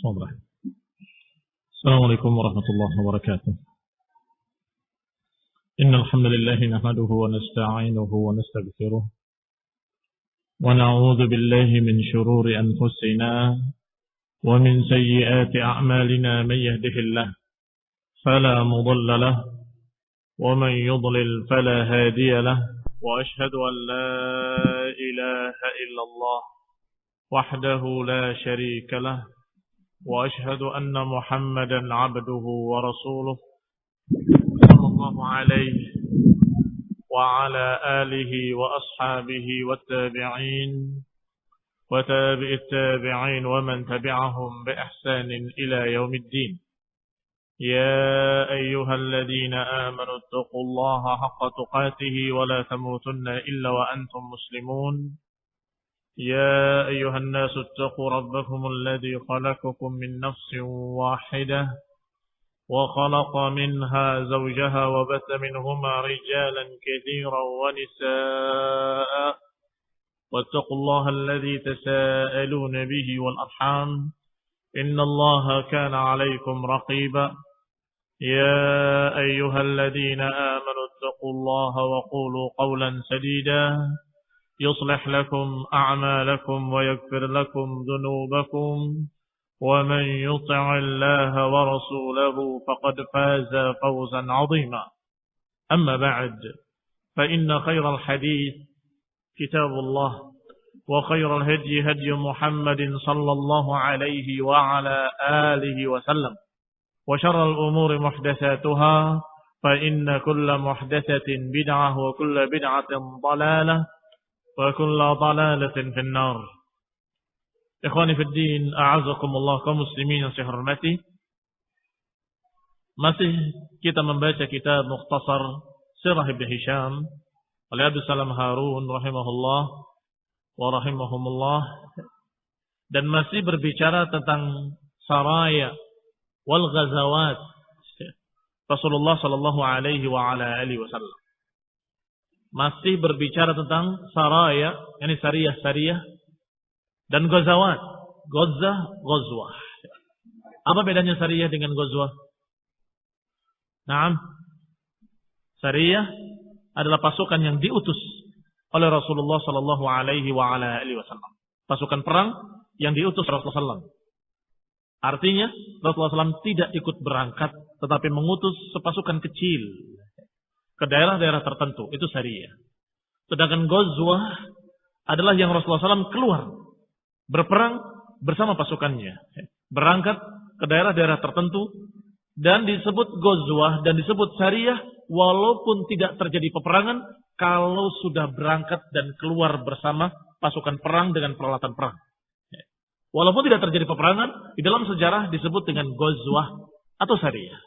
صبرا. السلام عليكم ورحمة الله وبركاته. إن الحمد لله نحمده ونستعينه ونستغفره ونعوذ بالله من شرور أنفسنا ومن سيئات أعمالنا. من يهده الله فلا مضل له ومن يضلل فلا هادي له، وأشهد أن لا إله إلا الله وحده لا شريك له، وأشهد أن محمدا عبده ورسوله صلى الله عليه وعلى آله وأصحابه والتابعين وتابع التابعين ومن تبعهم بإحسان إلى يوم الدين. يا أيها الذين آمنوا اتقوا الله حق تقاته ولا تموتن إلا وأنتم مسلمون. يا أيها الناس اتقوا ربكم الذي خلقكم من نفس واحدة وخلق منها زوجها وبث منهما رجالا كثيرا ونساء، واتقوا الله الذي تساءلون به والأرحام إن الله كان عليكم رقيبا. يا أيها الذين آمنوا اتقوا الله وقولوا قولا سديدا يصلح لكم أعمالكم ويغفر لكم ذنوبكم، ومن يطع الله ورسوله فقد فاز فوزا عظيما. أما بعد، فإن خير الحديث كتاب الله، وخير الهدي هدي محمد صلى الله عليه وعلى آله وسلم، وشر الأمور محدثاتها، فإن كل محدثة بدعة وكل بدعة ضلالة وكل ضلالة في النار. Ikhwani fi din, a'azakumullah, kaum muslimin yang saya hormati. Masih kita membaca kitab Mukhtasar Sirah Ibn Hisham oleh Abdus Salam Harun rahimahullah wa rahimahumullah, dan masih berbicara tentang saraya wal ghazawat Rasulullah sallallahu alaihi wa ala alihi wasallam. Masih berbicara tentang saraya, yakni sariyah-sariyah, dan ghazawat, ghazwah. Apa bedanya sariyah dengan ghazwah? Naam. Sariyah adalah pasukan yang diutus oleh Rasulullah sallallahu alaihi wa ala alihi wasallam. Pasukan perang yang diutus Rasulullah sallallahu. Artinya Rasulullah SAW tidak ikut berangkat, tetapi mengutus sepasukan kecil ke daerah-daerah tertentu. Itu sariyah. Sedangkan ghazwah adalah yang Rasulullah SAW keluar berperang bersama pasukannya, berangkat ke daerah-daerah tertentu, dan disebut ghazwah dan disebut sariyah walaupun tidak terjadi peperangan kalau sudah berangkat dan keluar bersama pasukan perang dengan peralatan perang. Walaupun tidak terjadi peperangan, di dalam sejarah disebut dengan ghazwah atau sariyah.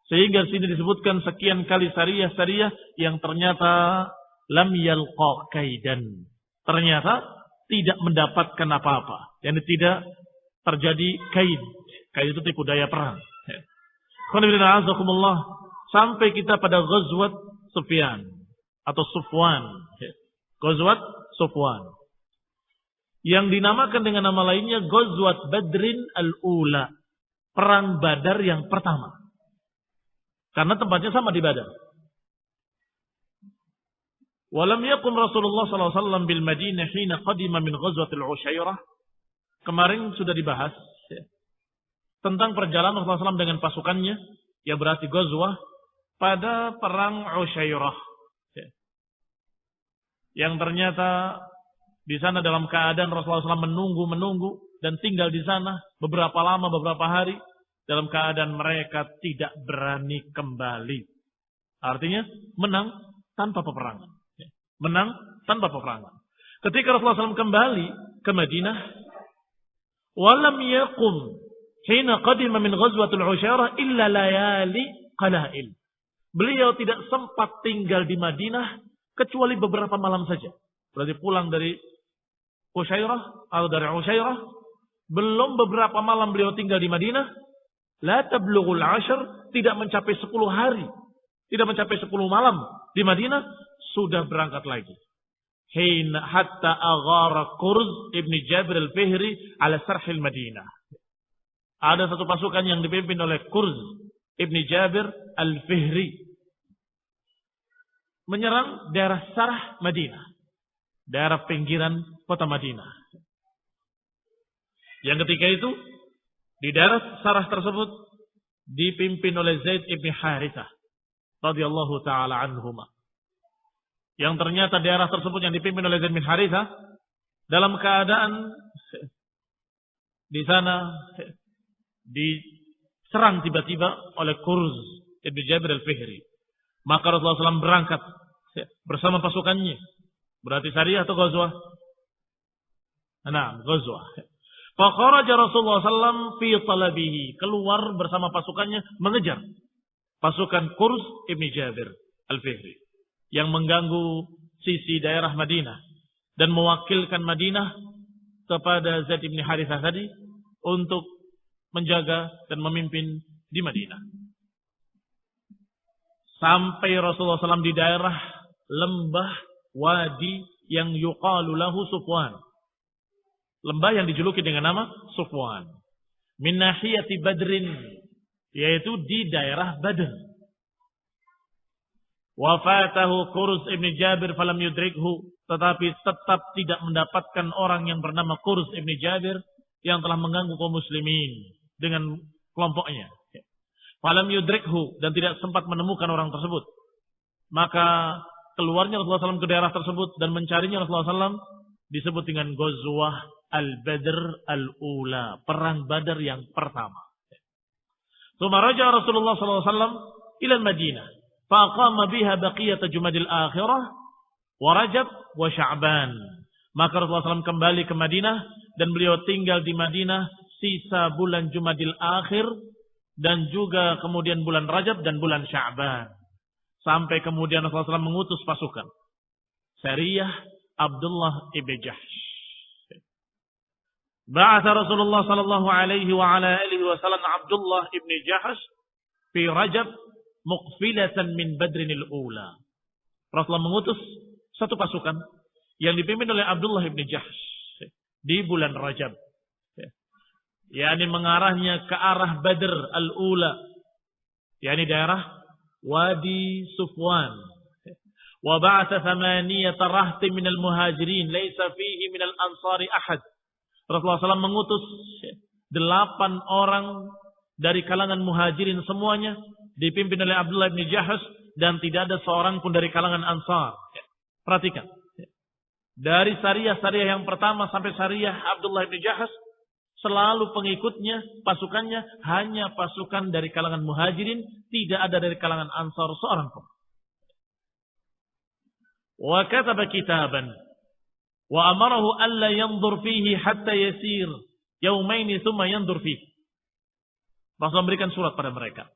Sehingga sini disebutkan sekian kali sariyah-sariyah yang ternyata lam yalqa kaidan. Ternyata tidak mendapatkan apa-apa. Yang tidak terjadi kaid. Kaid itu tipu daya perang. Sampai kita pada ghazwat Sufyan atau Sufwan. Ghazwat Sufwan, yang dinamakan dengan nama lainnya Ghazwat Badrin al-Ula, perang Badar yang pertama. Karena tempatnya sama di Badar. Walam yakum Rasulullah sallallahu alaihi wasallam bil Madinah hina qadima min Ghazwatil Ushairah. Kemarin sudah dibahas tentang perjalanan Rasulullah SAW dengan pasukannya, yang berarti ghazwah, pada perang Ushairah. Yang ternyata di sana dalam keadaan Rasulullah SAW menunggu dan tinggal di sana beberapa lama, beberapa hari, dalam keadaan mereka tidak berani kembali. Artinya menang tanpa peperangan. Menang tanpa peperangan. Ketika Rasulullah SAW kembali ke Madinah, walam yakum hina qadima min ghazwatul Ushairah illa layali qalail. Beliau tidak sempat tinggal di Madinah kecuali beberapa malam saja. Berarti pulang dari Ushairah atau dari Ushairah, belum beberapa malam beliau tinggal di Madinah. La tablughul 'ashr, tidak mencapai 10 hari, tidak mencapai 10 malam di Madinah, sudah berangkat lagi. Hina hatta aghara Qurz ibn Jabir al-Fihri ala sarhil Madinah. ada satu pasukan yang dipimpin oleh Kurz ibni Jabir al-Fihri menyerang daerah Sarah Madinah, daerah pinggiran kota Madinah. Yang ketika itu di daerah Sarah tersebut dipimpin oleh Zaid ibn Harithah radhiyallahu taala anhuma. Yang ternyata daerah tersebut yang dipimpin oleh Zaid bin Harithah dalam keadaan di sana diserang tiba-tiba oleh Kurz ibn Jabir al-Fihri. Maka Rasulullah SAW berangkat bersama pasukannya. Berarti syariah atau ghazwah? Nah, ghazwah. Fakharaja Rasulullah SAW fi talabihi. Keluar bersama pasukannya mengejar pasukan Kurz ibn Jabir al-Fihri yang mengganggu sisi daerah Madinah dan mewakilkan Madinah kepada Zaid bin Harithah tadi untuk menjaga dan memimpin di Madinah. Sampai Rasulullah SAW di daerah lembah wadi yang yuqalu lahu Sufwan. Lembah yang dijuluki dengan nama Sufwan. Min nahiyati Badrin, yaitu di daerah Badr. Wafatahu Kurz ibn Jabir falam yudrikhu, tetapi tetap tidak mendapatkan orang yang bernama Kurz ibn Jabir yang telah mengganggu kaum muslimin dengan kelompoknya. Falam yudrikhu, dan tidak sempat menemukan orang tersebut. Maka keluarnya Rasulullah SAW ke daerah tersebut dan mencarinya Rasulullah SAW disebut dengan Ghazwah Al-Badr Al-Ula, perang Badar yang pertama. Tsumma raja Rasulullah SAW ila Madinah, faqama biha baqiyata Jumadil Akhirah wa Rajab wa Sya'ban. Maka Rasulullah SAW kembali ke Madinah dan beliau tinggal di Madinah sisa bulan Jumadil Akhir dan juga kemudian bulan Rajab dan bulan Sya'ban. Sampai kemudian Rasulullah SAW mengutus pasukan Sariyah Abdullah ibn Jahsh. Ba'atha Rasulullah sallallahu alaihi wa ala alihi wasallam Abdullah ibn Jahsh fi Rajab muqfilatan min Badrinil Ula. Rasulullah mengutus satu pasukan yang dipimpin oleh Abdullah ibn Jahsh di bulan Rajab. yakni mengarahnya ke arah Badr al-Ula, yakni daerah Wadi Sufwan. Wa ba'atha 8 rahtin minal muhajirin laisa fihi minal ansari ahad. Rasulullah SAW mengutus 8 orang dari kalangan muhajirin semuanya, dipimpin oleh Abdullah bin Jahsh, dan tidak ada seorang pun dari kalangan Ansar. Perhatikan. Dari syariah yang pertama sampai syariah Abdullah bin Jahsh, selalu pengikutnya, pasukannya hanya pasukan dari kalangan muhajirin, tidak ada dari kalangan Ansar seorang pun. Wa kataba kitaban wa amarahu alla yanzur fihi hatta yasir yaumaini thumma yanzur fihi. Rasul memberikan surat pada mereka,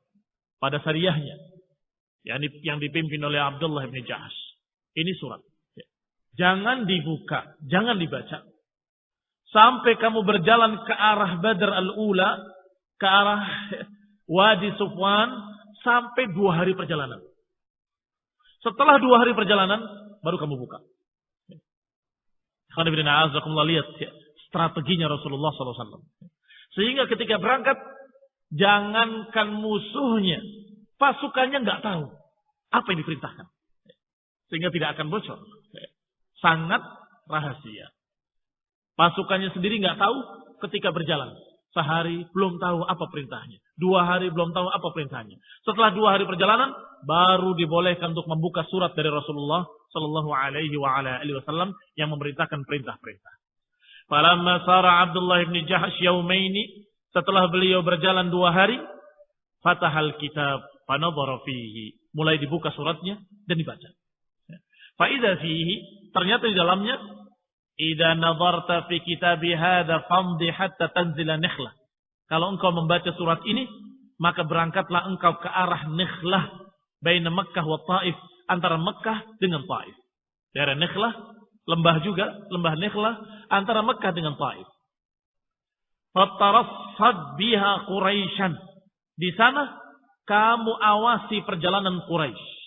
pada syariahnya, yang dipimpin oleh Abdullah bin Jahsh. Ini surat. Jangan dibuka, jangan dibaca sampai kamu berjalan ke arah Badr al-Ula, ke arah Wadi Sufwan, sampai 2 hari perjalanan. Setelah 2 hari perjalanan, baru kamu buka. Lihat strateginya Rasulullah SAW. Sehingga ketika berangkat, jangankan musuhnya, pasukannya nggak tahu apa yang diperintahkan, sehingga tidak akan bocor. Sangat rahasia. Pasukannya sendiri nggak tahu ketika berjalan. Sehari belum tahu apa perintahnya. 2 hari belum tahu apa perintahnya. Setelah 2 hari perjalanan, baru dibolehkan untuk membuka surat dari Rasulullah Sallallahu Alaihi Wasallam yang memerintahkan perintah-perintah. Falamma sara Abdullah bin Jahsh yaumaini, setelah beliau berjalan 2 hari, fatahal kitab fanadhara fihi, mulai dibuka suratnya dan dibaca. Fa idza fihi, ternyata di dalamnya, idza nadarta fi kitabi hadza famdi hatta tanzila Nakhlah. Kalau engkau membaca surat ini, maka berangkatlah engkau ke arah Nakhlah, baina Makkah wa Taif, antara Makkah dengan Taif. Daerah Nakhlah, lembah juga, lembah Nakhlah, antara Makkah dengan Taif. Fatarassad biha Quraisyan. Di sana kamu awasi perjalanan Quraisy.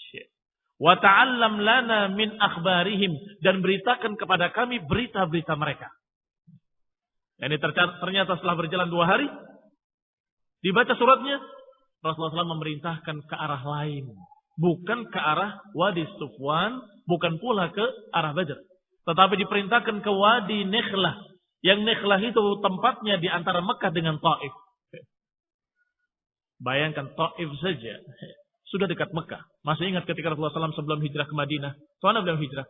Wa ta'allam lana min akhbarihim, dan beritakan kepada kami berita-berita mereka. Yani ternyata setelah berjalan 2 hari, Dibaca suratnya, Rasulullah SAW memerintahkan ke arah lain. Bukan ke arah Wadi Sufwan, bukan pula ke arah Badr. Tetapi diperintahkan ke Wadi Nekhlah. Yang Nekhlah itu tempatnya di antara Mekah dengan Taif. Bayangkan Taif saja. Sudah dekat Mekah. Masih ingat ketika Rasulullah SAW sebelum hijrah ke Madinah. Kemana beliau hijrah?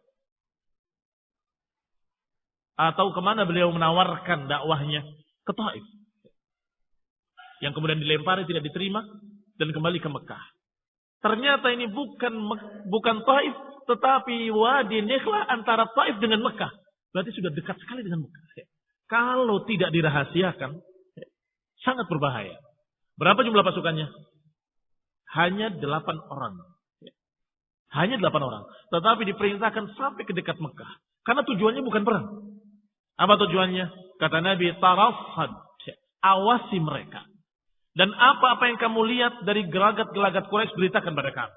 Atau kemana beliau menawarkan dakwahnya? Ke Taif. Yang kemudian dilempari tidak diterima. Dan kembali ke Mekah. Ternyata ini bukan Taif. Tetapi Wadi Nekhlah antara Taif dengan Mekah. Berarti sudah dekat sekali dengan Mekah. Kalau tidak dirahasiakan. Sangat berbahaya. Berapa jumlah pasukannya? Hanya 8 orang. Hanya 8 orang. Tetapi diperintahkan sampai ke dekat Mekah. Karena tujuannya bukan perang. Apa tujuannya? Kata Nabi, tarafhad. Awasi mereka. Dan apa-apa yang kamu lihat dari gelagat-gelagat Quraisy beritakan pada kami.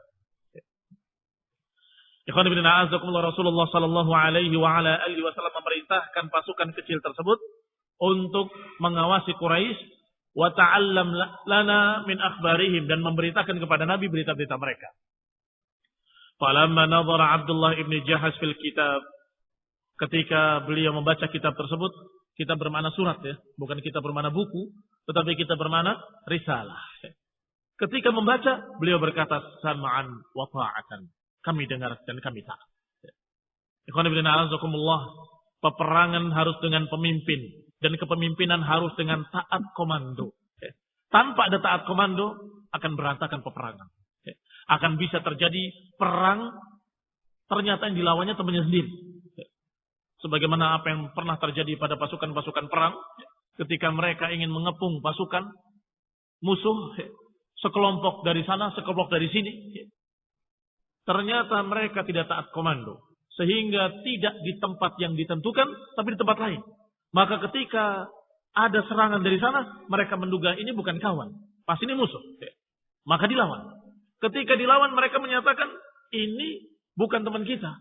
Ikhwan fillah a'azzakumullah, Rasulullah sallallahu alaihi wa ala alihi wasallam memerintahkan pasukan kecil tersebut untuk mengawasi Quraisy wa ta'allam lana min akhbarihim, dan memberitakan kepada Nabi berita-berita mereka. Falamma nadhara Abdullah ibn Jahash fil kitab, ketika beliau membaca kitab tersebut, kitab bermakna surat ya, bukan kitab bermakna buku, tetapi kitab bermakna risalah. Ketika membaca, beliau berkata sam'an wa ta'atan. Kami dengar dan kami taat. Ikhwan fillah a'azzakumullah, peperangan harus dengan pemimpin dan kepemimpinan harus dengan taat komando. Tanpa ada taat komando akan berantakan peperangan. Akan bisa terjadi perang ternyata yang dilawannya temannya sendiri. Sebagaimana apa yang pernah terjadi pada pasukan-pasukan perang ketika mereka ingin mengepung pasukan musuh, sekelompok dari sana, sekelompok dari sini. Ternyata mereka tidak taat komando. Sehingga tidak di tempat yang ditentukan, tapi di tempat lain. Maka ketika ada serangan dari sana, mereka menduga ini bukan kawan. Pasti ini musuh. Maka dilawan. Ketika dilawan, mereka menyatakan ini bukan teman kita.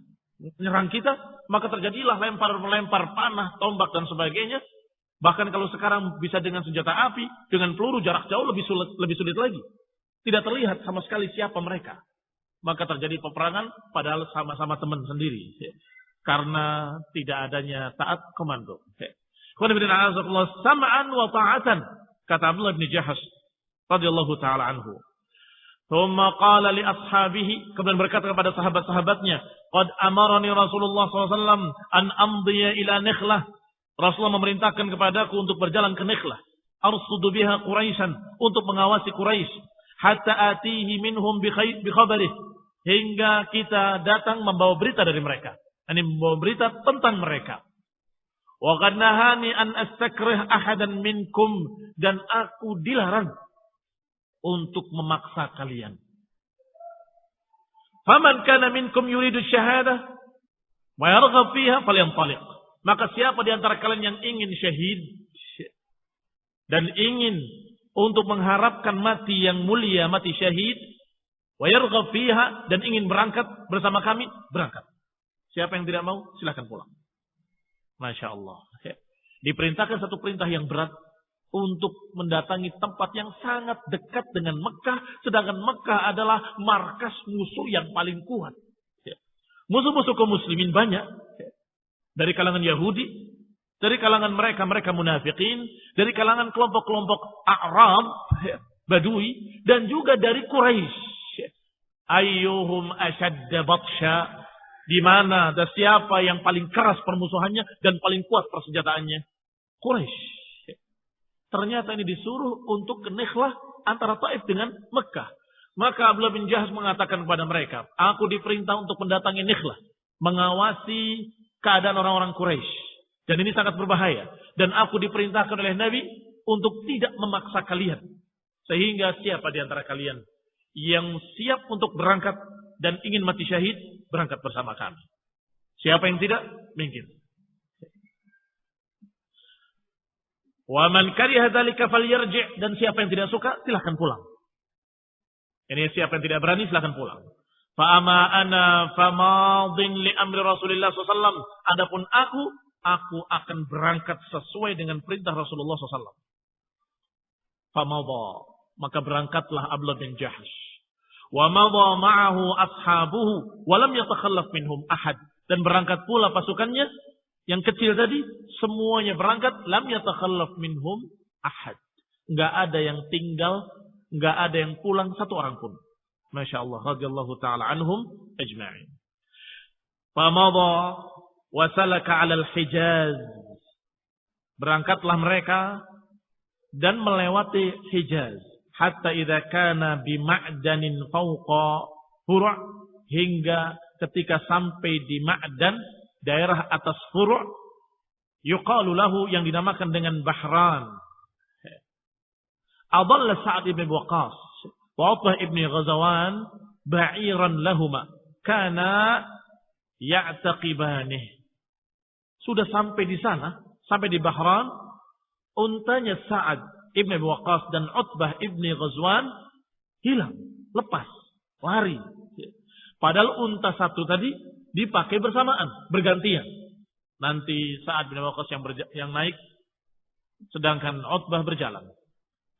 Menyerang kita, maka terjadilah lempar-melempar panah, tombak, dan sebagainya. Bahkan kalau sekarang bisa dengan senjata api, dengan peluru jarak jauh lebih sulit lagi. Tidak terlihat sama sekali siapa mereka. Maka terjadi peperangan padahal sama-sama teman sendiri. Karena tidak adanya taat komando. Sam'an wa ta'atan. Kata Abdullah bin Jahash radhiyallahu ta'ala anhu. Thumma qala li ashabihi. Kemudian berkata kepada sahabat-sahabatnya. Qad amarani Rasulullah SAW an amdiya ila Nekhlah. Rasulullah memerintahkan kepadaku untuk berjalan ke Nekhlah. Arsudu biha Quraisyan. Untuk mengawasi Quraisy. Hatta atihi minhum bi khabarih. Hingga kita datang membawa berita dari mereka. Ini membawa berita tentang mereka. Wa qad nahani an astakrih ahadan minkum. Dan aku dilarang untuk memaksa kalian. Faman kana minkum yuridu syahadah wa yarghab fiha falyantaliq. Maka siapa di antara kalian yang ingin syahid dan ingin untuk mengharapkan mati yang mulia, mati syahid, wa yarghab fiha, dan ingin berangkat bersama kami, berangkat. Siapa yang tidak mau, silakan pulang. Masya Allah. Diperintahkan satu perintah yang berat untuk mendatangi tempat yang sangat dekat dengan Mekah, sedangkan Mekah adalah markas musuh yang paling kuat. Musuh-musuh kaum muslimin banyak. Dari kalangan Yahudi, dari kalangan mereka munafikin, dari kalangan kelompok-kelompok A'rab, Badui, dan juga dari Quraisy. Ayyuhum ashadda batsha, di mana dan siapa yang paling keras permusuhannya dan paling kuat persenjataannya? Quraisy. Ternyata ini disuruh untuk ke Nekhlah antara Taif dengan Mekah. Maka Abdullah bin Jahash mengatakan kepada mereka, aku diperintah untuk mendatangi Nekhlah, mengawasi keadaan orang-orang Quraisy. Dan ini sangat berbahaya. Dan aku diperintahkan oleh Nabi untuk tidak memaksa kalian. Sehingga siapa di antara kalian yang siap untuk berangkat dan ingin mati syahid, berangkat bersama kami. Siapa yang tidak, minggir. Wa man kariha dzalika falyarji', dan siapa yang tidak suka silahkan pulang. Ini siapa yang tidak berani silahkan pulang. Fa ama ana famadin li amri Rasulillah SAW. Adapun aku akan berangkat sesuai dengan perintah Rasulullah SAW. Famadha, maka berangkatlah Abdullah bin Jahsh. Wa madha ma'ahu ashabuhu wa lam yatakhallaf minhum ahad. Dan berangkat pula pasukannya yang kecil tadi, semuanya berangkat, lam yatakhallaf minhum ahad. Enggak ada yang tinggal, enggak ada yang pulang satu orang pun. Masya Allah, radhiyallahu ta'ala anhum ajma'in. Famadha wa salaka 'ala al-Hijaz. Berangkatlah mereka dan melewati Hijaz. Hatta idza kana bi ma'danin fawqa Fur', hingga ketika sampai di Ma'dan, daerah atas Fur', yuqalu lahu, yang dinamakan dengan Bahran. Adalla Sa'ad ibn Waqqas wa Utbah ibn Ghazwan ba'iran lahuma kana ya'taqibanih. Sudah sampai di sana, sampai di Bahran, untanya Sa'ad Ibn Waqqas dan Utbah ibni Ghazwan hilang, lepas, lari. Padahal unta satu tadi dipakai bersamaan, bergantian. Nanti Sa'ad bin Waqqas yang naik, sedangkan Utbah berjalan.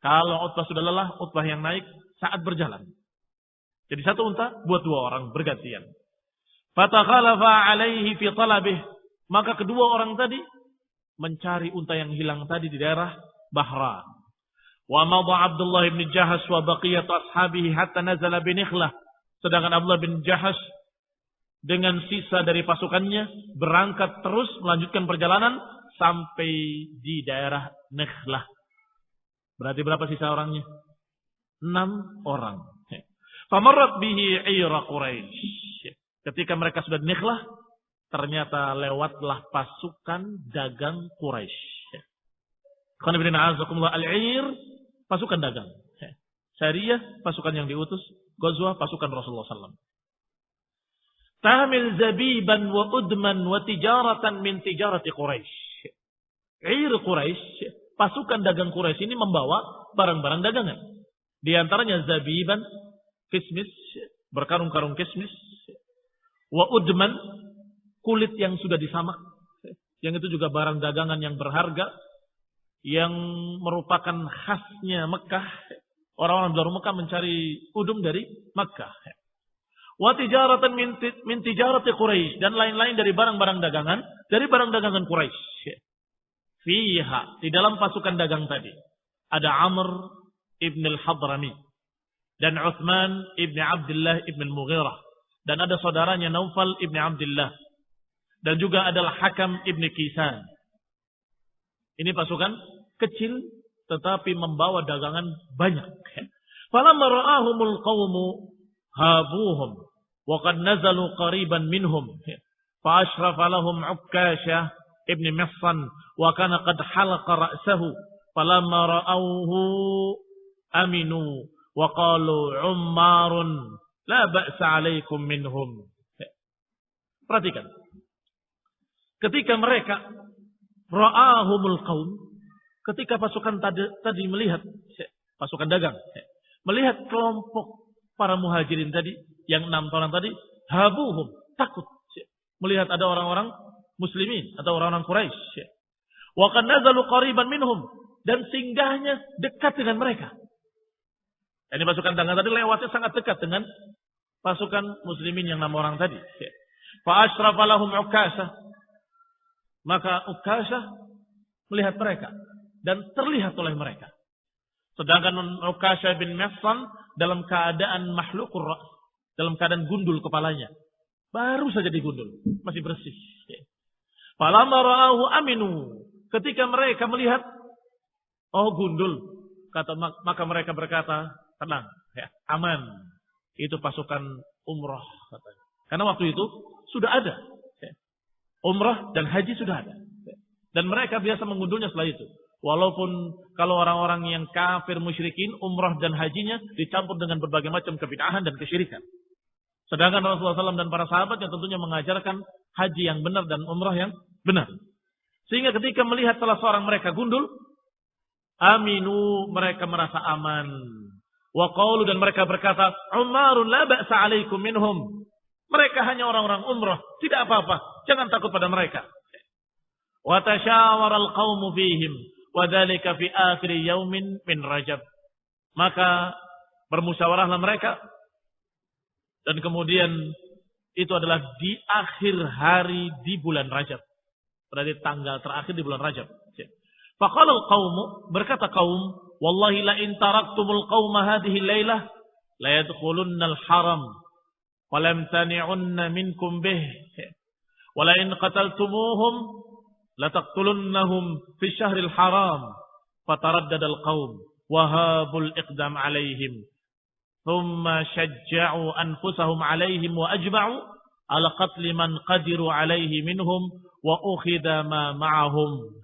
Kalau Utbah sudah lelah, Utbah yang naik, Sa'ad berjalan. Jadi satu unta buat dua orang, bergantian. Fatakhalafa alaihi fi talabih. Maka kedua orang tadi mencari unta yang hilang tadi di daerah Bahran. Wa madha Abdullah bin Jahsh wa baqiyat ashabihi hatta nazala bi Nikhlah. Sedangkan Abdullah bin Jahsh dengan sisa dari pasukannya berangkat terus melanjutkan perjalanan sampai di daerah Nikhlah. Berarti berapa sisa orangnya? 6 orang. Famarrat bihi 'ira Quraisy. Ketika mereka sudah di Nikhlah, ternyata lewatlah pasukan dagang Quraisy. Al-'ir, pasukan dagang. Syariah, pasukan yang diutus. Ghazwah, pasukan Rasulullah SAW. Tahmil zabiban wa udman wa tijaratan min tijarati Quraisy. 'Ir Quraisy, pasukan dagang Quraisy ini membawa barang-barang dagangan. Di antaranya zabiban, kismis, berkarung-karung kismis. Wa udman, kulit yang sudah disamak. Yang itu juga barang dagangan yang berharga, yang merupakan khasnya Mekah. Orang-orang dari Mekah mencari udung dari Mekah. Wa tijaratan min tijarati Quraisy, dan lain-lain dari barang-barang dagangan, dari barang dagangan Quraisy. Fiha, di dalam pasukan dagang tadi ada Amr ibn al-Hadrami dan Uthman ibn Abdullah ibn al-Mughirah, dan ada saudaranya Naufal ibn Abdullah, dan juga adalah Hakam ibn Kisan. Ini pasukan kecil tetapi membawa dagangan banyak. Falamma ra'ahumul qawmu habuhum wa qad nazalu qariban minhum fa ashrafa lahum Ukkashah ibn Mihsan wa kana qad halaqa ra'sahu falamma ra'awhu aminu wa qalu ummarun la ba'sa 'alaikum minhum. Perhatikan. Ketika mereka ra'ahumul qaum, ketika pasukan tadi melihat, pasukan dagang melihat kelompok para muhajirin tadi, yang 6 orang tadi, habuhum, takut melihat ada orang-orang muslimin atau orang-orang Quraisy. Wa qad nazalu qariban minhum, dan singgahnya dekat dengan mereka. Ini pasukan dagang tadi lewatnya sangat dekat dengan pasukan muslimin yang 6 orang tadi. Fa ashrafa lahum Ukkashah, maka Ukkashah melihat mereka dan terlihat oleh mereka. Sedangkan Ukkashah bin Mihsan dalam keadaan mahluqur ra's, dalam keadaan gundul kepalanya. Baru saja digundul, masih bersih. Falamma ra'ahu aminu, ketika mereka melihat, oh gundul, maka mereka berkata, tenang, ya, aman. Itu pasukan umrah, katanya. Karena waktu itu sudah ada. Umrah dan haji sudah ada. Dan mereka biasa mengundulnya setelah itu. Walaupun kalau orang-orang yang kafir musyrikin, umrah dan hajinya dicampur dengan berbagai macam kebid'ahan dan kesyirikan. Sedangkan Rasulullah SAW dan para sahabat yang tentunya mengajarkan haji yang benar dan umrah yang benar. Sehingga ketika melihat salah seorang mereka gundul, aminu, mereka merasa aman. Wa qalu, dan mereka berkata, Umarun la ba'sa 'alaikum minhum. Mereka hanya orang-orang umrah, tidak apa-apa, jangan takut pada mereka. Wa tashawara al-qaumu fihim wa dzalika fi akhir yaumin min Rajab. Maka bermusyawarahlah mereka dan kemudian itu adalah di akhir hari di bulan Rajab. Berarti tanggal terakhir di bulan Rajab. Faqala al-qaumu, berkata kaum, wallahi la in taraktumul qauma hadhihi al-lailah la yadkhulunna al-haram wa lam tani'unna minkum bih wa la in qataltumuhum la taqtulunnahum fi syahril haram. Fataraddada al-qaum wa habul iqdam alaihim thumma shajja'u anfusahum alaihim wa ajma'u ala qatli man qadiru alaihi minhum wa ukhidha ma ma'ahum.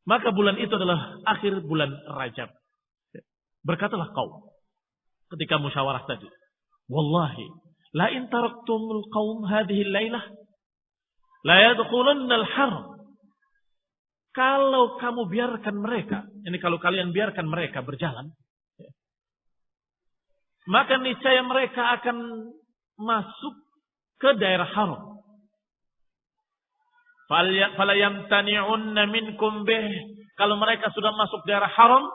Maka bulan itu adalah akhir bulan Rajab. Berkatalah kaum ketika musyawarah tadi, wallahi la in taraktumul qaum hadhihi al-lailah la yadkhulunna al-haram. Kalau kamu biarkan mereka, ini kalau kalian biarkan mereka berjalan, maka niscaya mereka akan masuk ke daerah haram. Fala yamtani'unna minkum bih. Kalau mereka sudah masuk daerah haram,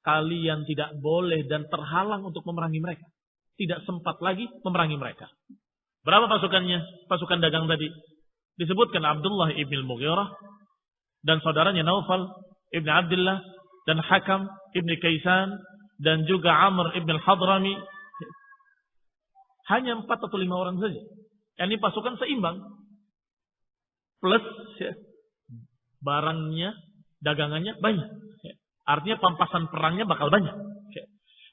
kalian tidak boleh dan terhalang untuk memerangi mereka. Tidak sempat lagi memerangi mereka. Berapa pasukannya? Pasukan dagang tadi. Disebutkan Abdullah ibn Mughirah dan saudaranya Naufal ibn Abdullah dan Hakam ibn Kaisan dan juga Amr ibn al-Hadrami. Hanya 4 atau 5 orang saja. Ini pasukan seimbang. Plus barangnya, dagangannya banyak. Artinya pampasan perangnya bakal banyak.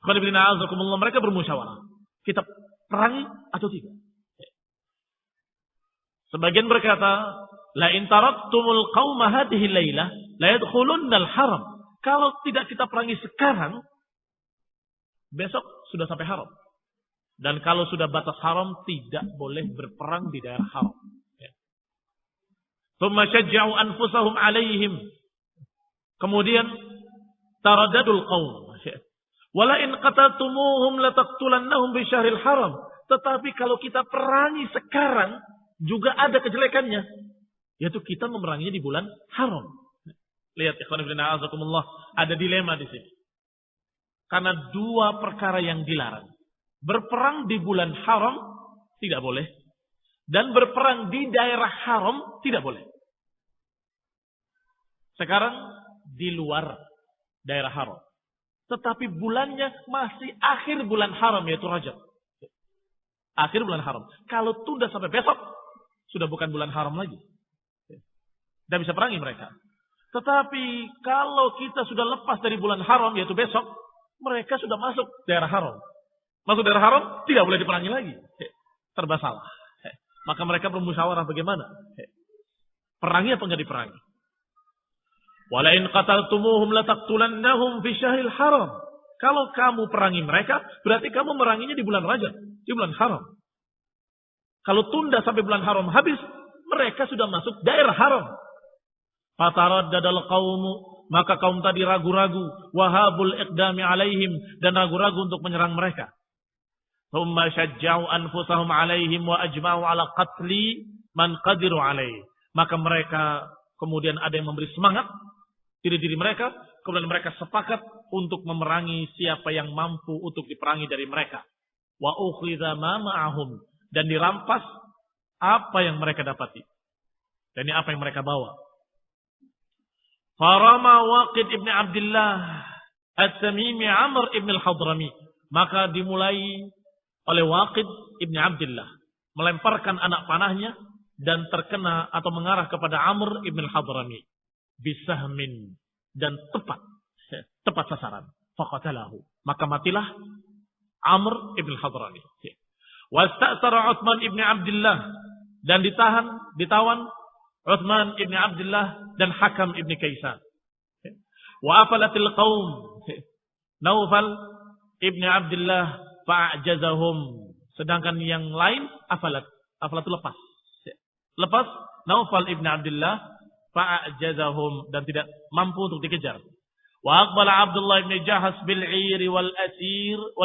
Mereka bermusyawarah. Kita perangi atau tidak? Sebagian berkata, la in taraktumul qauma hadhihi lailah la yadkhulunna al-haram. Kalau tidak kita perangi sekarang, besok sudah sampai haram. Dan kalau sudah batas haram, tidak boleh berperang di daerah haram. Thumma syajja'u anfusahum alaihim. Kemudian taradadul qaum. Wala in qataltumuhum lataqtulannahum bi syahril haram. Tetapi kalau kita perangi sekarang juga ada kejelekannya, yaitu kita memeranginya di bulan haram. Lihat ikhwan fillah azakumullah, ada dilema di sini. Karena 2 perkara yang dilarang. Berperang di bulan haram tidak boleh. Dan berperang di daerah haram tidak boleh. Sekarang di luar daerah haram. Tetapi bulannya masih akhir bulan haram, yaitu Rajab. Akhir bulan haram. Kalau tunda sampai besok, sudah bukan bulan haram lagi. Tidak bisa perangi mereka. Tetapi kalau kita sudah lepas dari bulan haram, yaitu besok, mereka sudah masuk daerah haram. Masuk daerah haram, tidak boleh diperangi lagi. Serba salah. Maka mereka bermusyawarah bagaimana? Perangi apa enggak diperangi? Wala in qataltumuhum lataqtulannahum fi syahril haram. Kalau kamu perangi mereka, berarti kamu meranginya di bulan Rajab, di bulan haram. Kalau tunda sampai bulan haram habis, mereka sudah masuk daerah haram. Fataraddadal qaumu, maka kaum tadi ragu-ragu, wahabul iqdami alaihim, dan ragu-ragu untuk menyerang mereka. Thumma syajja'u anfusahum alaihim wa ajma'u ala qatli man qadiru alaih. Maka mereka kemudian ada yang memberi semangat diri mereka, kemudian mereka sepakat untuk memerangi siapa yang mampu untuk diperangi dari mereka. Wa ukhidha ma ma'ahum, dan dirampas apa yang mereka dapati. Dan ini apa yang mereka bawa. Farama Waqid ibn Abdullah At-Tamimi Amr ibn al-Hadrami. Maka dimulai oleh Waqid ibn Abdullah, melemparkan anak panahnya dan terkena atau mengarah kepada Amr ibn al-Hadrami bisahmin, dan tepat sasaran. Faqatalahu, maka matilah Amr ibn al-Hadrami. Wasta'sara Uthman ibn Abdullah, dan ditawan Uthman ibn Abdullah dan Hakam ibn Kaisan. Wa afalatil qaum, Naufal ibn Abdullah fa'ajazahum, sedangkan yang lain afalat itu lepas Naufal ibn Abdullah fa'ajazahum, dan tidak mampu untuk dikejar. Wa aqbala Abdullah ibn Jahas bil 'ir wal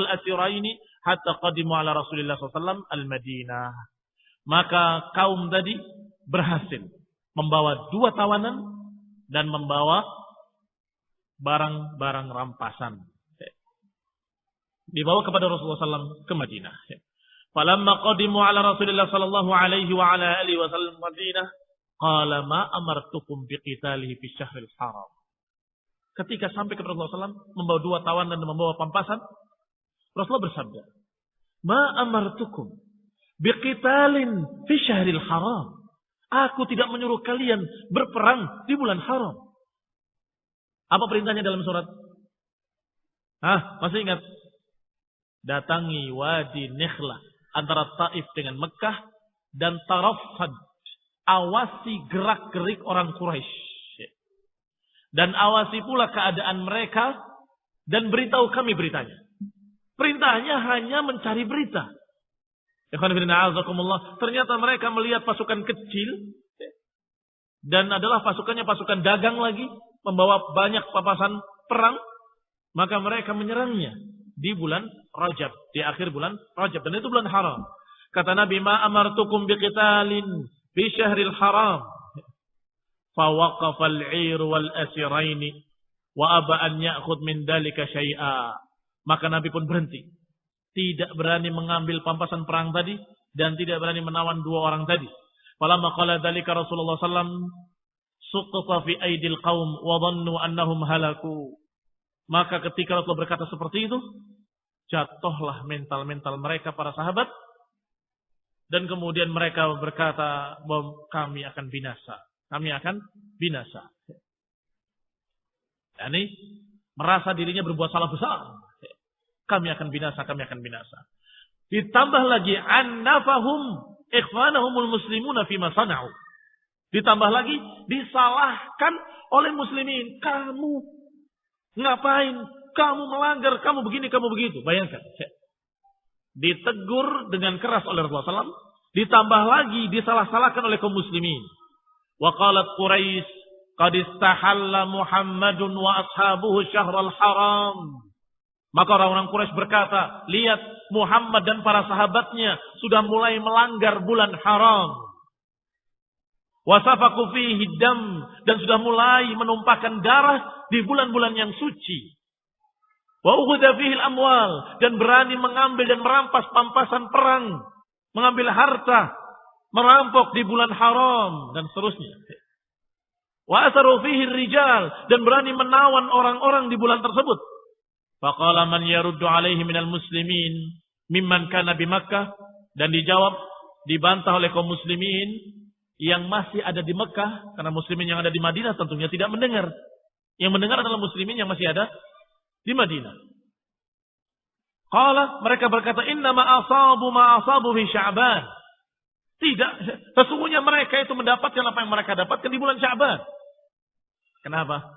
asiraini hatta qadimu ala Rasulillah sallallahu alaihi wasallam al-Madinah. Maka kaum tadi berhasil membawa 2 tawanan dan membawa barang-barang rampasan. Dibawa kepada Rasulullah SAW ke Madinah. Falamma qadimu ala Rasulillah sallallahu alaihi wa ala alihi wasallam Madinah, qala ma amartukum biqitalihi fi syahril haram. Ketika sampai kepada Rasulullah SAW membawa 2 tawanan dan membawa pampasan, Rasulullah bersabda, ma amartukum biqitalin fi syahril haram. Aku tidak menyuruh kalian berperang di bulan haram. Apa perintahnya dalam surat? Masih ingat? Datangi Wadi Nikhlah antara Taif dengan Mekah dan Tarafad. Awasi gerak-gerik orang Quraisy. Dan awasi pula keadaan mereka dan beritahu kami beritanya. Perintahnya hanya mencari berita. Ternyata mereka melihat pasukan kecil dan adalah pasukannya pasukan dagang lagi, membawa banyak papasan perang, maka mereka menyerangnya di bulan Rajab, di akhir bulan Rajab, dan itu bulan haram. Kata Nabi, ma amartukum biqitalin fi syahril haram. Fa waqafa al-'ir wal asiraini wa aba an ya'khudh min dalika syai'a. Maka Nabi pun berhenti. Tidak berani mengambil pampasan perang tadi dan tidak berani menawan 2 orang tadi. Falamma qala dzalika Rasulullah sallallahu suqata fi aidil qaum wa dhannu annahum halaku. Maka ketika Rasulullah berkata seperti itu, jatuhlah mental-mental mereka para sahabat dan kemudian mereka berkata bahwa kami akan binasa. Kami akan binasa. Yani merasa dirinya berbuat salah besar. Kami akan binasa, kami akan binasa. Ditambah lagi annafahum ikhwanahumul muslimuna fima sana'u. Ditambah lagi disalahkan oleh muslimin. Kamu ngapain? Kamu melanggar, kamu begini, kamu begitu. Bayangkan. Ditegur dengan keras oleh Rasulullah SAW. Ditambah lagi disalah-salahkan oleh kaum muslimin. Wa qalat Quraisy qad istahalla Muhammadun wa ashabuhu syahral haram. Maka orang-orang Quraisy berkata, lihat Muhammad dan para sahabatnya sudah mulai melanggar bulan haram. Wasafaku fihi dam, dan sudah mulai menumpahkan darah di bulan-bulan yang suci. Wa ukhudha fihi al-amwal, dan berani mengambil dan merampas pampasan perang, mengambil harta, merampok di bulan haram dan seterusnya. Wa asaru fihi rijal, dan berani menawan orang-orang di bulan tersebut. Faqala man yaruddu alaihi minal muslimin mimman kana bi Makkah, dan dijawab, dibantah oleh kaum muslimin yang masih ada di Mekah, karena muslimin yang ada di Madinah tentunya tidak mendengar. Yang mendengar adalah muslimin yang masih ada di Madinah. Qala, mereka berkata, inna ma asabu fi Sya'ban. Tidak, sesungguhnya mereka itu mendapatkan apa yang mereka dapatkan di bulan Sya'ban. Kenapa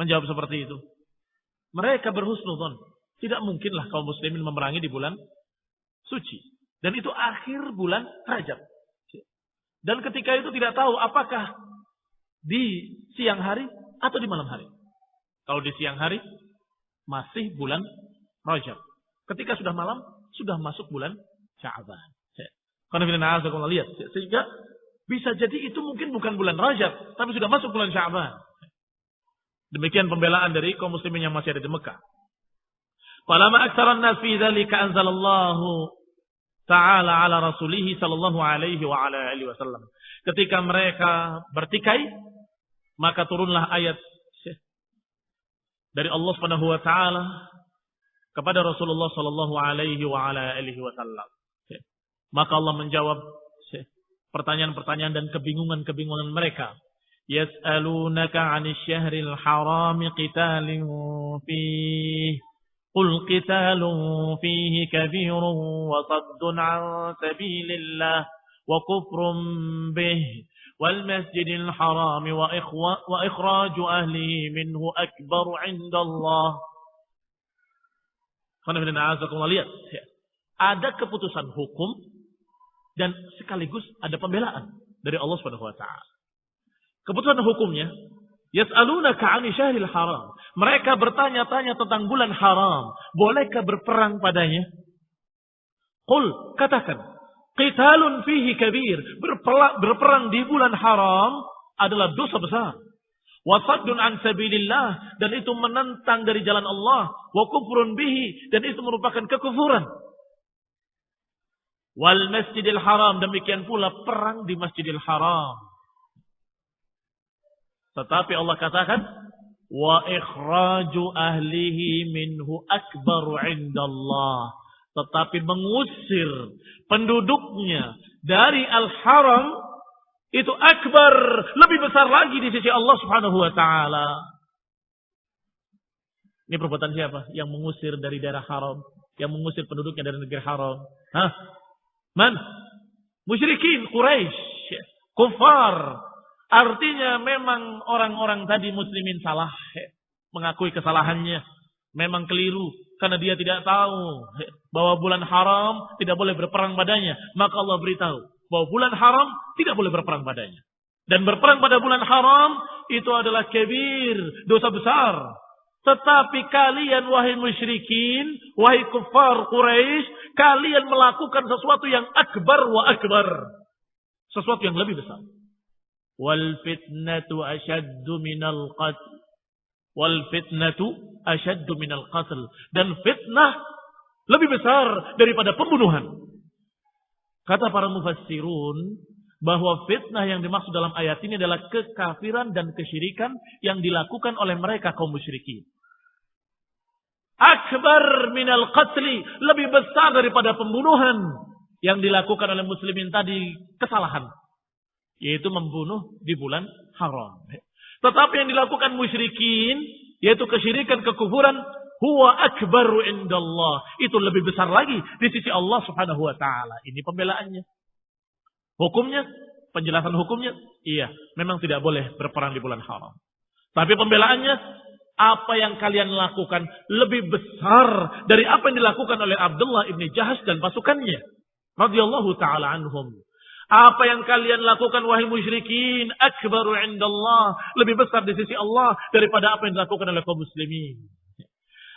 menjawab seperti itu? Mereka berhusnudzon. Tidak mungkinlah kaum muslimin memerangi di bulan suci. Dan itu akhir bulan Rajab. Dan ketika itu tidak tahu apakah di siang hari atau di malam hari. Kalau di siang hari masih bulan Rajab. Ketika sudah malam sudah masuk bulan Sya'ban. Karena lihat, sehingga bisa jadi itu mungkin bukan bulan Rajab, tapi sudah masuk bulan Sya'ban. Demikian pembelaan dari kaum muslimin yang masih ada di Mekah. Falamma aktsaran nas fi dzalika anzalallahu ta'ala ala rasulih sallallahu alaihi wa ala alihi wasallam. Ketika mereka bertikai, maka turunlah ayat dari Allah Subhanahu wa taala kepada Rasulullah sallallahu alaihi wa ala alihi wasallam. Maka Allah menjawab pertanyaan-pertanyaan dan kebingungan-kebingungan mereka. Yas'alunaka 'anil syahril haram qitalin fihi qul qitalun fihi kabirun wa saddun 'an sabilillah wa kufrun bihi wal masjidil haram wa ikhraju ahlihi minhu akbar 'indallah. Lihat, ada keputusan hukum dan sekaligus ada pembelaan dari Allah Subhanahu wa taala. Keputusan hukumnya, yas'alunaka 'anil syahril haram. Mereka bertanya-tanya tentang bulan haram, bolehkah berperang padanya? Qul, katakan, Qitalun fihi kabir. Berperang di bulan haram adalah dosa besar. Wasaddun an sabilillah. Dan itu menentang dari jalan Allah. Wa kufrun bihi. Dan itu merupakan kekufuran. Wal masjidil haram. Demikian pula perang di masjidil haram. Tetapi Allah katakan, wa ikhraju ahlihi minhu akbaru indallah. Tetapi mengusir penduduknya dari al-haram itu akbar, lebih besar lagi di sisi Allah Subhanahu wa taala. Ini perbuatan siapa? Yang mengusir dari daerah haram, yang mengusir penduduknya dari negeri haram. Hah? Man? Musyrikin Quraisy, kufar. Artinya memang orang-orang tadi muslimin salah, mengakui kesalahannya, memang keliru karena dia tidak tahu bahwa bulan haram tidak boleh berperang padanya. Maka Allah beritahu bahwa bulan haram tidak boleh berperang padanya. Dan berperang pada bulan haram itu adalah kabir, dosa besar. Tetapi kalian wahai musyrikin, wahai kufar Quraisy, kalian melakukan sesuatu yang akbar wa akbar. Sesuatu yang lebih besar. Wal fitnatu asyaddu minal qatl. Wal fitnatu asyaddu minal qatl. Dan fitnah lebih besar daripada pembunuhan. Kata para mufassirun bahwa fitnah yang dimaksud dalam ayat ini adalah kekafiran dan kesyirikan yang dilakukan oleh mereka kaum musyrikin. Akbar minal qatli, lebih besar daripada pembunuhan yang dilakukan oleh muslimin tadi, kesalahan, yaitu membunuh di bulan haram. Tetapi yang dilakukan musyrikin, yaitu kesyirikan, kekufuran, huwa akbaru indallah, itu lebih besar lagi di sisi Allah Subhanahu wa taala. Ini pembelaannya. Hukumnya, penjelasan hukumnya, iya, memang tidak boleh berperang di bulan haram. Tapi pembelaannya, apa yang kalian lakukan lebih besar dari apa yang dilakukan oleh Abdullah ibn Jahsh dan pasukannya, radhiyallahu taala anhum. Apa yang kalian lakukan wahai musyrikin akbaru indallah, lebih besar di sisi Allah daripada apa yang dilakukan oleh kaum muslimin.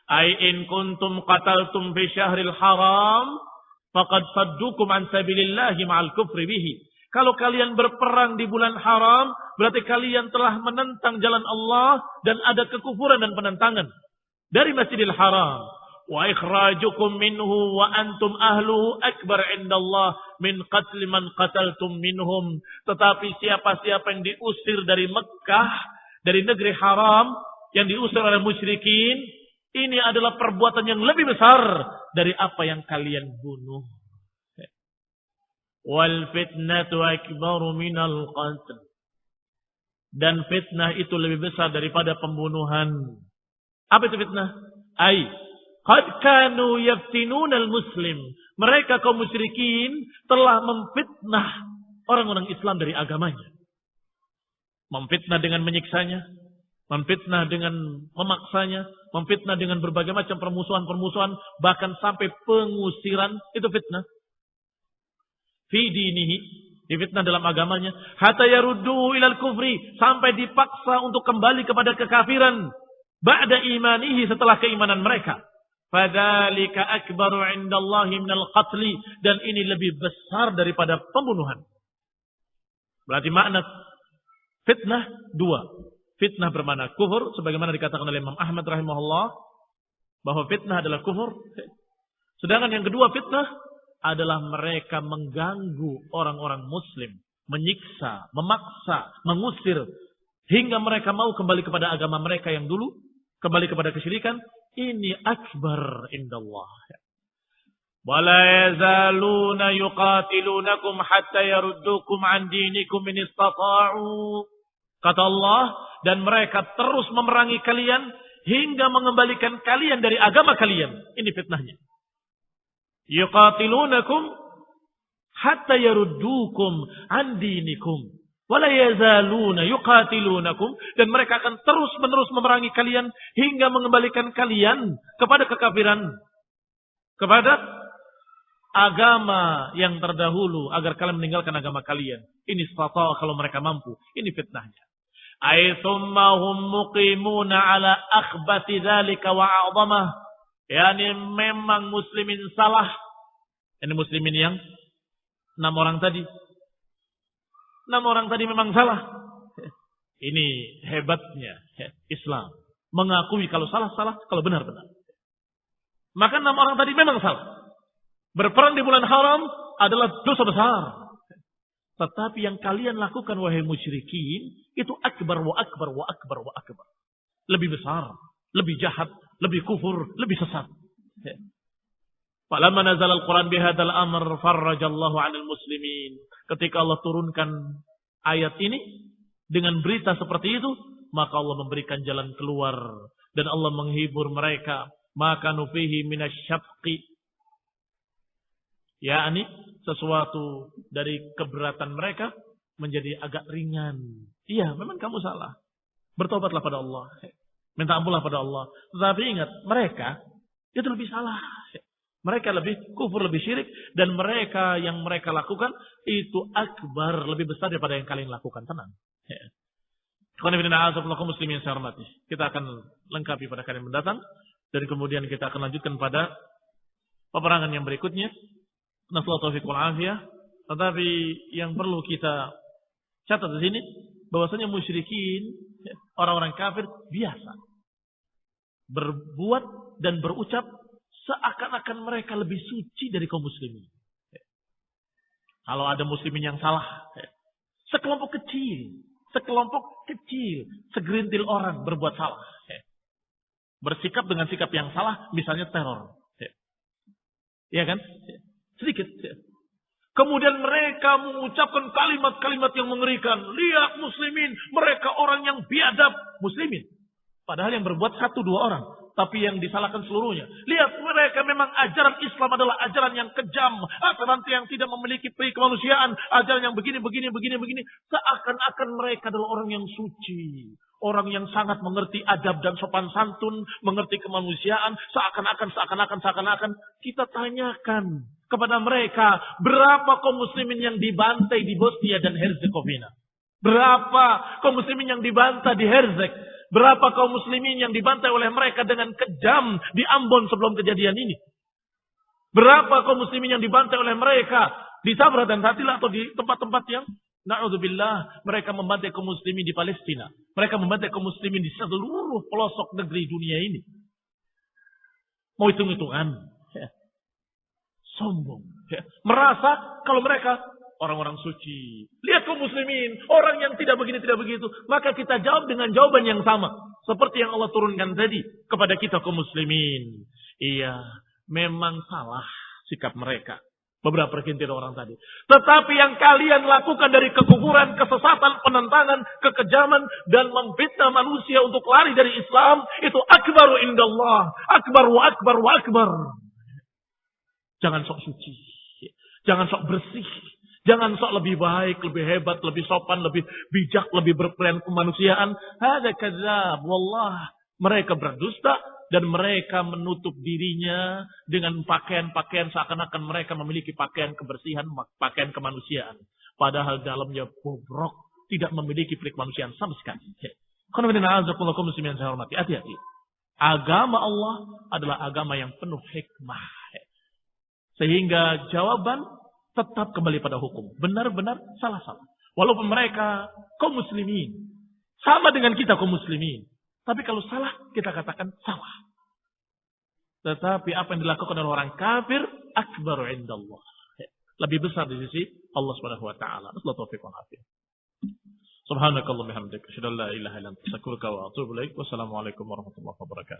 Ai in kuntum qataltum fi syahril haram faqad saddukum an sabilillahi ma'al kufri bihi. Kalau kalian berperang di bulan haram, berarti kalian telah menentang jalan Allah dan ada kekufuran dan penentangan dari Masjidil Haram. Wa ikhrajukum minhu wa antum ahluhu akbar indallah min qatli man qataltum minhum. Tetapi siapa-siapa yang diusir dari Mekah, dari negeri haram, yang diusir oleh musyrikin, ini adalah perbuatan yang lebih besar dari apa yang kalian bunuh. Wal fitnatu akbaru minal qatl. Dan fitnah itu lebih besar daripada pembunuhan. Apa itu fitnah? Ai qad kanu yaftinuna al-muslim. Mereka kaum musyrikin telah memfitnah orang-orang Islam dari agamanya. Memfitnah dengan menyiksanya, memfitnah dengan memaksanya, memfitnah dengan berbagai macam permusuhan-permusuhan, bahkan sampai pengusiran, itu fitnah. Fi dinihi, difitnah dalam agamanya, hatta yarudduhu ilal kufri, sampai dipaksa untuk kembali kepada kekafiran, ba'da imanihi, setelah keimanan mereka. Fadzalika akbaru indallahi minal qatli, dan ini lebih besar daripada pembunuhan. Berarti makna fitnah dua. Fitnah bermakna kufur, sebagaimana dikatakan oleh Imam Ahmad rahimahullah, bahwa fitnah adalah kufur. Sedangkan yang kedua fitnah adalah mereka mengganggu orang-orang muslim, menyiksa, memaksa, mengusir, hingga mereka mau kembali kepada agama mereka yang dulu, kembali kepada kesyirikan. Ini akbar indallah. Wala yazaluna yuqatilunakum hatta yaruddukum an dinikum in istata'u. Kata Allah, dan mereka terus memerangi kalian hingga mengembalikan kalian dari agama kalian. Ini fitnahnya. Yuqatilunakum hatta yaruddukum an dinikum. Wala yazaluna yuqatilunakum, dan mereka akan terus-menerus memerangi kalian hingga mengembalikan kalian kepada kekafiran, kepada agama yang terdahulu, agar kalian meninggalkan agama kalian. Ini istata' kalau mereka mampu. Ini fitnahnya. Ay thumma hum muqimuna ala akhbati dzalika wa a'dhamah. Yani memang muslimin salah. Ini muslimin yang 6 orang tadi. 6 orang tadi memang salah. Ini hebatnya Islam. Mengakui kalau salah-salah, kalau benar-benar. Maka 6 orang tadi memang salah. Berperang di bulan haram adalah dosa besar. Tetapi yang kalian lakukan wahai musyrikin, itu akbar wa akbar wa akbar wa akbar. Lebih besar, lebih jahat, lebih kufur, lebih sesat. Falamma nazala al-Quran bihadzal amr farrajallahu 'anil muslimin. Ketika Allah turunkan ayat ini dengan berita seperti itu, maka Allah memberikan jalan keluar dan Allah menghibur mereka. Maka nufihi minasyaqi, yakni sesuatu dari keberatan mereka menjadi agak ringan. Iya, memang kamu salah. Bertobatlah pada Allah. Minta ampunlah pada Allah. Tetapi ingat, mereka itu lebih salah. Mereka lebih kufur, lebih syirik. Dan mereka yang mereka lakukan itu akbar, lebih besar daripada yang kalian lakukan. Tenang. Muslimin saya hormati. Kita akan lengkapi pada kali mendatang. Dan kemudian kita akan lanjutkan pada peperangan yang berikutnya. Nasallahu taufiq wal afiyah. Tetapi yang perlu kita catat di sini, bahwasanya musyrikin, orang-orang kafir biasa berbuat dan berucap seakan-akan mereka lebih suci dari kaum muslimin. Kalau ada muslimin yang salah, sekelompok kecil, segerintil orang berbuat salah, bersikap dengan sikap yang salah, misalnya teror, ya kan? Sedikit. Kemudian mereka mengucapkan kalimat-kalimat yang mengerikan. Lihat muslimin, mereka orang yang biadab. Muslimin. Padahal yang berbuat 1-2 orang. Tapi yang disalahkan seluruhnya. Lihat mereka memang ajaran Islam adalah ajaran yang kejam. Ajaran yang tidak memiliki peri kemanusiaan. Ajaran yang begini. Seakan-akan mereka adalah orang yang suci. Orang yang sangat mengerti adab dan sopan santun. Mengerti kemanusiaan. Seakan-akan. Kita tanyakan kepada mereka, berapa kaum muslimin yang dibantai di Bosnia dan Herzegovina? Berapa kaum muslimin yang dibantai di Herzeg? Berapa kaum muslimin yang dibantai oleh mereka dengan kejam di Ambon sebelum kejadian ini? Berapa kaum muslimin yang dibantai oleh mereka di Sabra dan Tatila atau di tempat-tempat yang na'udzubillah, mereka membantai kaum muslimin di Palestina. Mereka membantai kaum muslimin di seluruh pelosok negeri dunia ini. Mau hitung-hitungan? Sombong. Merasa kalau mereka orang-orang suci. Lihat kaum muslimin, orang yang tidak begini, tidak begitu. Maka kita jawab dengan jawaban yang sama. Seperti yang Allah turunkan tadi kepada kita kaum muslimin. Iya, memang salah sikap mereka. Beberapa perkintir orang tadi. Tetapi yang kalian lakukan dari kekufuran, kesesatan, penentangan, kekejaman, dan memfitnah manusia untuk lari dari Islam, itu akbaru indallah. Akbar wa akbar wa akbar. Jangan sok suci. Jangan sok bersih. Jangan sok lebih baik, lebih hebat, lebih sopan, lebih bijak, lebih berperilaku kemanusiaan. Hada kadzab. Wallah. Mereka berdusta dan mereka menutup dirinya dengan pakaian-pakaian seakan-akan mereka memiliki pakaian kebersihan, pakaian kemanusiaan. Padahal dalamnya bobrok, tidak memiliki kemanusiaan sama sekali. Hati-hati. Agama Allah adalah agama yang penuh hikmah. Sehingga jawaban tetap kembali pada hukum. Benar-benar salah-salah. Walaupun mereka kaum muslimin. Sama dengan kita kaum muslimin. Tapi kalau salah, kita katakan salah. Tetapi apa yang dilakukan oleh orang kafir, akbaru indallah. Lebih besar di sisi Allah Subhanahu wa taala. Subhanakallahumma hamdaka asyhadu an la ilaha illa anta astaghfiruka wa atubu ilaik. Wassalamualaikum warahmatullahi wabarakatuh.